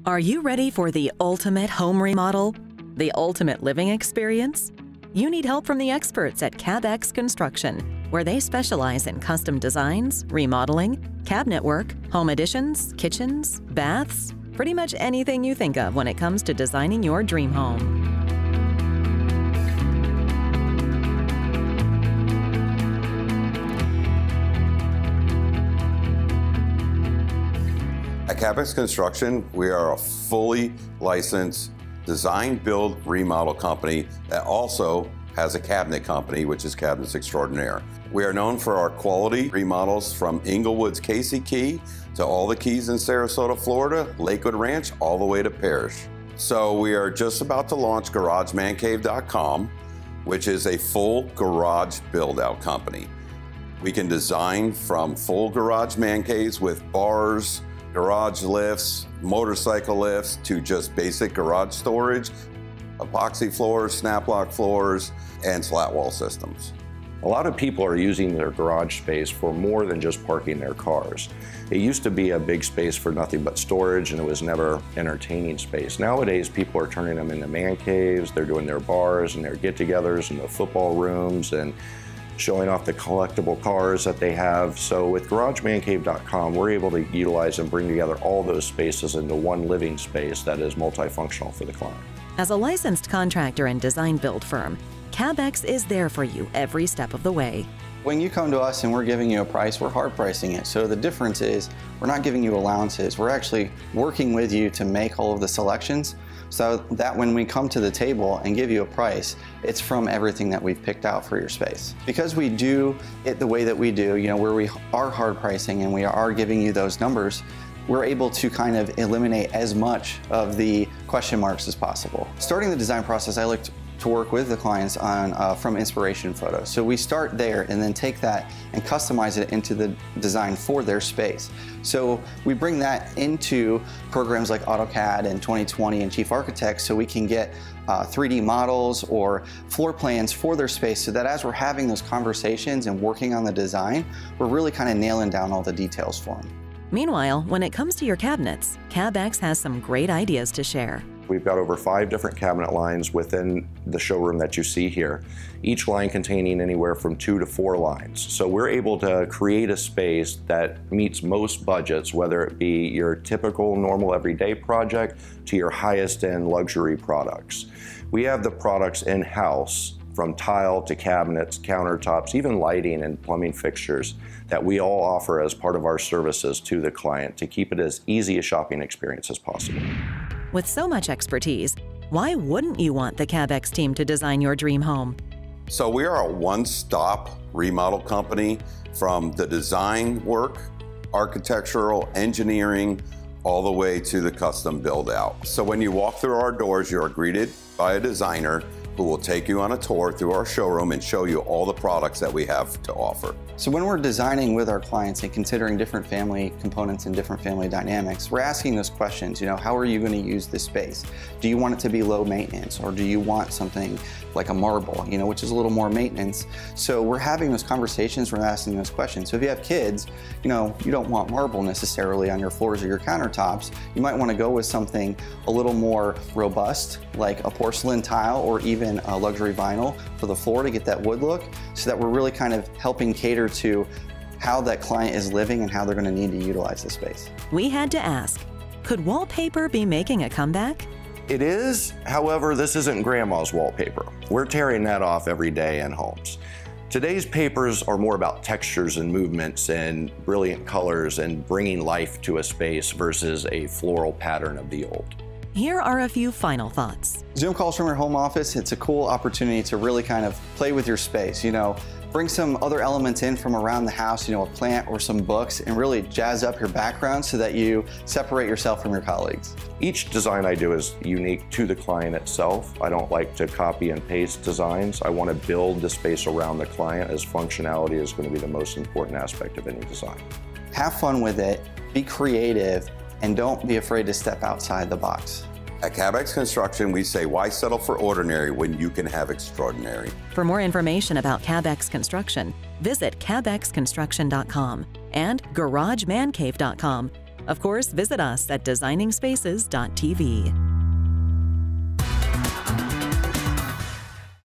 Are you ready for the ultimate home remodel? The ultimate living experience? You need help from the experts at Cabex Construction, where they specialize in custom designs, remodeling, cabinet work, home additions, kitchens, baths, pretty much anything you think of when it comes to designing your dream home. At Cabex Construction, we are a fully licensed design, build, remodel company that also has a cabinet company, which is Cabinets Extraordinaire. We are known for our quality remodels from Inglewood's Casey Key to all the keys in Sarasota, Florida, Lakewood Ranch, all the way to Parrish. So we are just about to launch Garagemancave.com, which is a full garage build-out company. We can design from full garage man caves with bars, garage lifts, motorcycle lifts, to just basic garage storage, epoxy floors, snap lock floors, and slat wall systems. A lot of people are using their garage space for more than just parking their cars. It used to be a big space for nothing but storage, and it was never entertaining space. Nowadays, people are turning them into man caves, they're doing their bars and their get-togethers and the football rooms and showing off the collectible cars that they have. So with Garagemancave.com, we're able to utilize and bring together all those spaces into one living space that is multifunctional for the client. As a licensed contractor and design build firm, Cabex is there for you every step of the way. When you come to us and we're giving you a price, we're hard pricing it. So the difference is we're not giving you allowances. We're actually working with you to make all of the selections so that when we come to the table and give you a price, it's from everything that we've picked out for your space. Because we do it the way that we do, where we are hard pricing and we are giving you those numbers, we're able to kind of eliminate as much of the question marks as possible. Starting the design process, I like to work with the clients on from inspiration photos. So we start there and then take that and customize it into the design for their space. So we bring that into programs like AutoCAD and 2020 and Chief Architect, so we can get 3D models or floor plans for their space, so that as we're having those conversations and working on the design, we're really kind of nailing down all the details for them. Meanwhile, when it comes to your cabinets, Cabex has some great ideas to share. We've got over 5 different cabinet lines within the showroom that you see here, each line containing anywhere from 2 to 4 lines. So we're able to create a space that meets most budgets, whether it be your typical normal everyday project to your highest end luxury products. We have the products in-house, from tile to cabinets, countertops, even lighting and plumbing fixtures, that we all offer as part of our services to the client to keep it as easy a shopping experience as possible. With so much expertise, why wouldn't you want the Cabex team to design your dream home? So we are a one-stop remodel company, from the design work, architectural, engineering, all the way to the custom build out. So when you walk through our doors, you are greeted by a designer who will take you on a tour through our showroom and show you all the products that we have to offer. So when we're designing with our clients and considering different family components and different family dynamics, we're asking those questions, how are you going to use this space? Do you want it to be low maintenance, or do you want something like a marble, which is a little more maintenance? So we're having those conversations, we're asking those questions. So if you have kids, you don't want marble necessarily on your floors or your countertops. You might want to go with something a little more robust, like a porcelain tile or even a luxury vinyl for the floor to get that wood look, so that we're really kind of helping cater to how that client is living and how they're going to need to utilize the space. We had to ask, could wallpaper be making a comeback? It is, however, this isn't grandma's wallpaper. We're tearing that off every day in homes. Today's papers are more about textures and movements and brilliant colors and bringing life to a space versus a floral pattern of the old. Here are a few final thoughts. Zoom calls from your home office, it's a cool opportunity to really kind of play with your space, bring some other elements in from around the house, a plant or some books, and really jazz up your background so that you separate yourself from your colleagues. Each design I do is unique to the client itself. I don't like to copy and paste designs. I want to build the space around the client, as functionality is going to be the most important aspect of any design. Have fun with it, be creative, and don't be afraid to step outside the box. At Cabex Construction, we say, why settle for ordinary when you can have extraordinary? For more information about Cabex Construction, visit cabexconstruction.com and Garagemancave.com, Of course, visit us at designingspaces.tv.